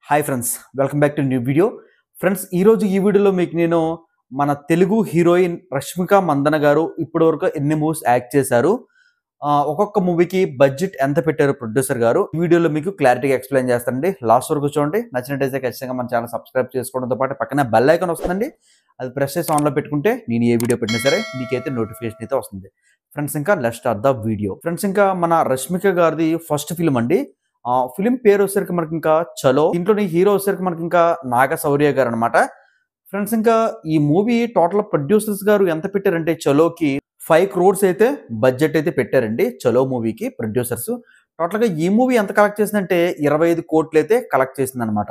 Hi friends, welcome back to new video. Friends, ఈరోజు ఈ వీడియోలో మీకు నేను మన తెలుగు హీరోయిన్ రష్మిక మందన గారు ఇప్పటివరకు ఎన్ని మూవీస్ యాక్ట్ చేశారు, ఒక్కొక్క మూవీకి బడ్జెట్ ఎంత పెట్టారు ప్రొడ్యూసర్ గారు, ఈ వీడియోలో మీకు క్లారిటీగా ఎక్స్ప్లెయిన్ చేస్తానండి. లాస్ట్ వరకు చూడండి. నచ్చినట్టయితే ఖచ్చితంగా మన ఛానల్ సబ్స్క్రైబ్ చేసుకోవడంతో పాటు పక్కనే బెల్ ఐకాన్ వస్తుందండి. అది ప్రెస్ చేసి ఆన్లో పెట్టుకుంటే నేను ఏ వీడియో పెట్టినా సరే మీకైతే నోటిఫికేషన్ అయితే వస్తుంది. ఫ్రెండ్స్, ఇంకా let's start the video. Friends, ఇంకా మన రష్మిక గారిది ఫస్ట్ ఫిల్మ్ అండి. ఫిలిం పేరు వచ్చేసరికి మనకి ఇంకా చలో. ఇంట్లోని హీరో వచ్చేసరికి మనకి ఇంకా నాగశౌర్య గారు అనమాట. ఫ్రెండ్స్, ఇంకా ఈ మూవీ టోటల్ ప్రొడ్యూసర్స్ గారు ఎంత పెట్టారంటే చలోకి 5 crores అయితే బడ్జెట్ అయితే పెట్టారండి. చలో మూవీకి ప్రొడ్యూసర్స్. టోటల్ గా ఈ మూవీ ఎంత కలెక్ట్ చేసిందంటే 25 కోట్లు అయితే కలెక్ట్ చేసింది అనమాట.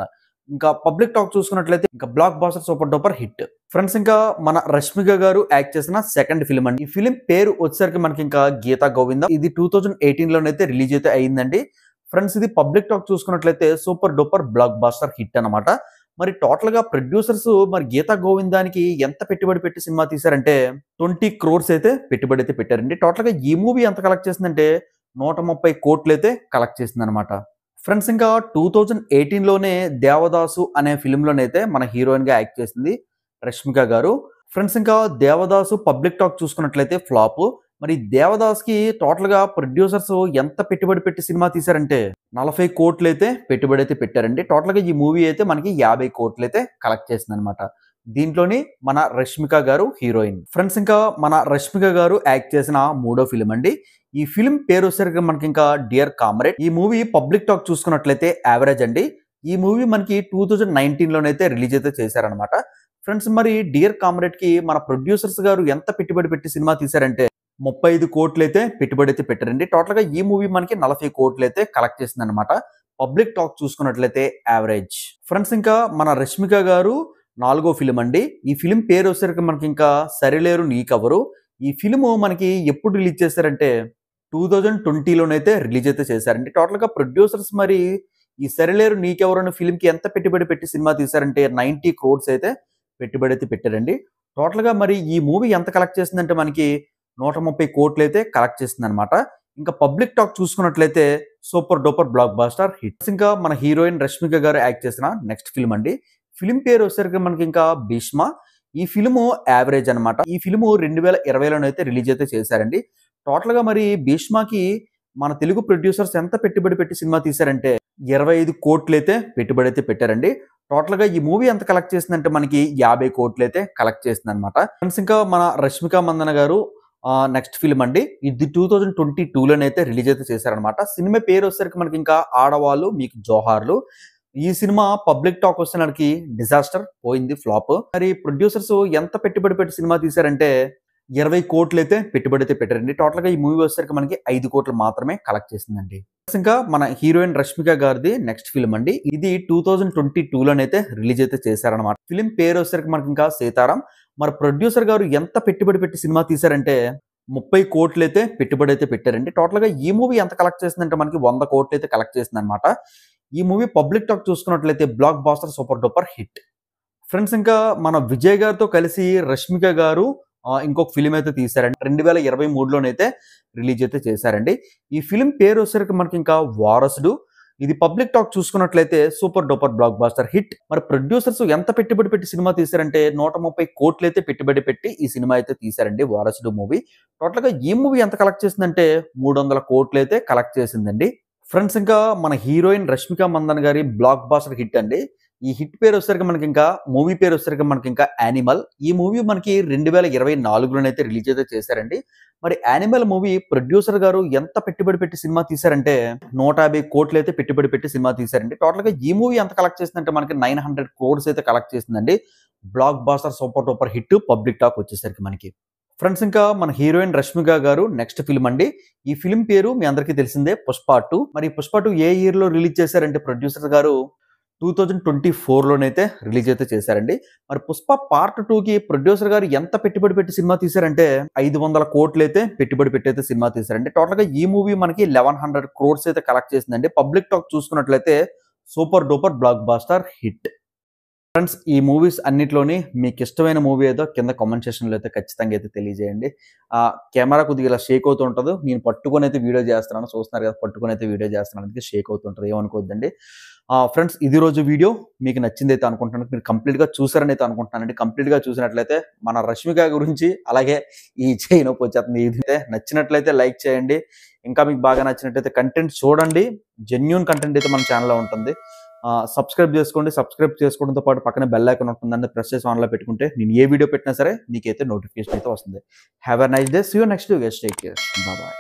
ఇంకా పబ్లిక్ టాక్ చూసుకున్నట్లయితే ఇంకా blockbuster super duper hit. Friends, ఇంకా మన రష్మిక గారు యాక్ట్ చేసిన సెకండ్ ఫిల్మ్ అండి. ఈ ఫిలిం పేరు వచ్చేసరికి మనకి ఇంకా గీతా గోవిందం. ఇది 2018 లోనైతే రిలీజ్ అయితే అయిందండి. ఫ్రెండ్స్, ఇది పబ్లిక్ టాక్ చూసుకున్నట్లయితే super duper blockbuster hit అనమాట. మరి టోటల్ గా ప్రొడ్యూసర్స్ మరి గీతా గోవిందానికి ఎంత పెట్టుబడి పెట్టి సినిమా తీశారంటే 20 crores అయితే పెట్టుబడి అయితే పెట్టారండి. టోటల్ గా ఈ మూవీ ఎంత కలెక్ట్ చేసిందంటే 130 కోట్లు అయితే కలెక్ట్ చేసింది అనమాట. ఫ్రెండ్స్, ఇంకా 2018 లోనే దేవదాసు అనే ఫిలిం లోనైతే మన హీరోయిన్ గా యాక్ట్ చేసింది రష్మిక గారు. ఫ్రెండ్స్, ఇంకా దేవదాసు పబ్లిక్ టాక్ చూసుకున్నట్లయితే ఫ్లాప్. మరి దేవదాస్ కి టోటల్ గా ప్రొడ్యూసర్స్ ఎంత పెట్టుబడి పెట్టి సినిమా తీశారంటే 40 కోట్లు అయితే పెట్టుబడి అయితే పెట్టారండి. టోటల్ గా ఈ మూవీ అయితే మనకి 50 కోట్లు అయితే కలెక్ట్ చేసింది అనమాట. దీంట్లోని మన రష్మిక గారు హీరోయిన్. ఫ్రెండ్స్, ఇంకా మన రష్మిక గారు యాక్ట్ చేసిన మూడో ఫిలిం అండి. ఈ ఫిలిం పేరు వచ్చేసరికి మనకి ఇంకా డియర్ కామ్రేడ్. ఈ మూవీ పబ్లిక్ టాక్ చూసుకున్నట్లయితే యావరేజ్ అండి. ఈ మూవీ మనకి 2019 లోనైతే రిలీజ్ అయితే చేశారనమాట. ఫ్రెండ్స్, మరి డియర్ కామ్రేడ్ కి మన ప్రొడ్యూసర్స్ గారు ఎంత పెట్టుబడి పెట్టి సినిమా తీశారంటే 35 కోట్లు అయితే పెట్టుబడి అయితే పెట్టారండి. టోటల్ గా ఈ మూవీ మనకి 40 కోట్లు అయితే కలెక్ట్ చేసింది అనమాట. పబ్లిక్ టాక్ చూసుకున్నట్లయితే యావరేజ్. ఫ్రెండ్స్, ఇంకా మన రష్మిక గారు నాలుగో ఫిలిం అండి. ఈ ఫిలిం పేరు వచ్చేసరికి మనకి ఇంకా సరిలేరు నీకెవరు. ఈ ఫిలిం మనకి ఎప్పుడు రిలీజ్ చేశారంటే 2020 లోనైతే రిలీజ్ అయితే చేశారండి. టోటల్ గా ప్రొడ్యూసర్స్ మరి ఈ సరిలేరు నీకెవరు అనే ఫిలిం కి ఎంత పెట్టుబడి పెట్టి సినిమా తీశారంటే 90 crores అయితే పెట్టుబడి అయితే పెట్టారండి. టోటల్ గా మరి ఈ మూవీ ఎంత కలెక్ట్ చేసిందంటే మనకి 130 కోట్లు అయితే కలెక్ట్ చేసింది అనమాట. ఇంకా పబ్లిక్ టాక్ చూసుకున్నట్లయితే super duper blockbuster hits. ఇంకా మన హీరోయిన్ రష్మిక గారు యాక్ట్ చేసిన నెక్స్ట్ ఫిల్మ్ అండి. ఫిలిం పేరు వచ్చేసరికి మనకి ఇంకా భీష్మ. ఈ ఫిలిము యావరేజ్ అనమాట. ఈ ఫిలిము 2020లోనైతే రిలీజ్ అయితే చేశారండి. టోటల్ గా మరి భీష్మకి మన తెలుగు ప్రొడ్యూసర్స్ ఎంత పెట్టుబడి పెట్టి సినిమా తీశారంటే 25 కోట్లు అయితే పెట్టుబడి అయితే పెట్టారండి. టోటల్ గా ఈ మూవీ ఎంత కలెక్ట్ చేసిందంటే మనకి 50 కోట్లు అయితే కలెక్ట్ చేసింది అనమాట. ఫ్రెండ్స్, ఇంకా మన రష్మిక మందన గారు నెక్స్ట్ ఫిల్మ్ అండి. ఇది 2022 లోనైతే రిలీజ్ అయితే చేశారనమాట. సినిమా పేరు వచ్చేసరికి మనకి ఇంకా ఆడవాళ్ళు మీకు జోహార్లు. ఈ సినిమా పబ్లిక్ టాక్ వచ్చేసరికి డిజాస్టర్, పోయింది, ఫ్లాప్. మరి ప్రొడ్యూసర్స్ ఎంత పెట్టుబడి పెట్టి సినిమా తీశారంటే 20 కోట్లు అయితే పెట్టుబడి అయితే పెట్టారండి. టోటల్ గా ఈ మూవీ వచ్చేసరికి మనకి 5 కోట్లు మాత్రమే కలెక్ట్ చేసిందండి. ఇంకా మన హీరోయిన్ రష్మిక గారిది నెక్స్ట్ ఫిల్మ్ అండి. ఇది 2022 లోనైతే రిలీజ్ అయితే చేశారనమాట. ఫిలిం పేరు వచ్చేసరికి మనకి ఇంకా సీతారాం. మరి ప్రొడ్యూసర్ గారు ఎంత పెట్టుబడి పెట్టి సినిమా తీశారంటే 30 కోట్లు అయితే పెట్టుబడి అయితే పెట్టారండి. టోటల్ గా ఈ మూవీ ఎంత కలెక్ట్ చేసిందంటే మనకి 100 కోట్లు అయితే కలెక్ట్ చేసింది అనమాట. ఈ మూవీ పబ్లిక్ టాక్ చూసుకున్నట్లయితే blockbuster super duper hit. Friends, ఇంకా మన విజయ్ గారితో కలిసి రష్మిక గారు ఇంకొక ఫిలిం అయితే తీశారండి. 2023లోనైతే రిలీజ్ అయితే చేశారండి. ఈ ఫిలిం పేరు వచ్చేసరికి మనకి ఇంకా వారసుడు. ఇది పబ్లిక్ టాక్ చూసుకున్నట్లయితే super duper blockbuster hit. మరి ప్రొడ్యూసర్స్ ఎంత పెట్టుబడి పెట్టి సినిమా తీశారంటే 130 కోట్లు అయితే పెట్టుబడి పెట్టి ఈ సినిమా అయితే తీశారండి, వారసుడు మూవీ. టోటల్ గా ఈ మూవీ ఎంత కలెక్ట్ చేసిందంటే 300 కోట్లు అయితే కలెక్ట్ చేసిందండి. ఫ్రెండ్స్, ఇంకా మన హీరోయిన్ రష్మిక మందన్ గారి బ్లాక్ బాస్టర్ హిట్ అండి. ఈ హిట్ పేరు వచ్చేసరికి మనకి ఇంకా మూవీ పేరు వచ్చేసరికి మనకి ఇంకా యానిమల్. ఈ మూవీ మనకి 2024లోనైతే రిలీజ్ అయితే చేశారండి. మరి యానిమల్ మూవీ ప్రొడ్యూసర్ గారు ఎంత పెట్టుబడి పెట్టి సినిమా తీశారంటే 150 కోట్లు అయితే పెట్టుబడి పెట్టి సినిమా తీశారండి. టోటల్ గా ఈ మూవీ ఎంత కలెక్ట్ చేసిందంటే మనకి 900 crores అయితే కలెక్ట్ చేసిందండి. Blockbuster super duper hit public talk వచ్చేసరికి మనకి. ఫ్రెండ్స్, ఇంకా మన హీరోయిన్ రష్మిక గారు నెక్స్ట్ ఫిల్మ్ అండి. ఈ ఫిల్మ్ పేరు మీ అందరికీ తెలిసిందే, పుష్ప 2. మరి పుష్ప 2 ఏ ఇయర్ లో రిలీజ్ చేశారంటే ప్రొడ్యూసర్ గారు 2024లోనైతే రిలీజ్ అయితే చేశారండి. మరి పుష్ప పార్ట్ 2కి ప్రొడ్యూసర్ గారు ఎంత పెట్టుబడి పెట్టి సినిమా తీశారంటే 500 కోట్లు అయితే పెట్టుబడి పెట్టి అయితే సినిమా తీశారండి. టోటల్ గా ఈ మూవీ మనకి 1100 crores అయితే కలెక్ట్ చేసిందండి. పబ్లిక్ టాక్ చూసుకున్నట్లయితే super duper blockbuster hit. Friends ఈ మూవీస్ అన్నిట్లోని మీకు ఇష్టమైన మూవీ ఏదో కింద కామెంట్ సెక్షన్లో అయితే ఖచ్చితంగా అయితే తెలియజేయండి. కెమెరా కొద్దిగా ఇలా షేక్ అవుతూ ఉంటుంది. నేను పట్టుకొని అయితే వీడియో చేస్తున్నాను. చూస్తున్నారు కదా, పట్టుకొని అయితే వీడియో చేస్తున్నాను. అందుకే షేక్ అవుతుంటుంది, ఏమనుకోవద్దండి. ఫ్రెండ్స్ ఇది రోజు వీడియో మీకు నచ్చిందైతే అనుకుంటున్నాను. మీరు కంప్లీట్గా చూసారని అయితే అనుకుంటున్నానండి. కంప్లీట్గా చూసినట్లయితే మన రష్మిక గురించి, అలాగే ఈ చేయి నొప్పి వచ్చేస్తుంది, ఇది నచ్చినట్లయితే లైక్ చేయండి. ఇంకా మీకు బాగా నచ్చినట్లయితే కంటెంట్ చూడండి. జెన్యూన్ కంటెంట్ అయితే మన ఛానల్లో ఉంటుంది. సబ్స్క్రైబ్ చేసుకోండి. సబ్స్క్రైబ్ చేసుకోవడంతో పాటు పక్కన బెల్ ఐకాన్ ఉంటుందండి, ప్రెస్ చేసి ఆన్లో పెట్టుకుంటే నేను ఏ వీడియో పెట్టినా సరే మీకైతే నోటిఫికేషన్ అయితే వస్తుంది. Have a nice day. See you next video. Take care. Bye.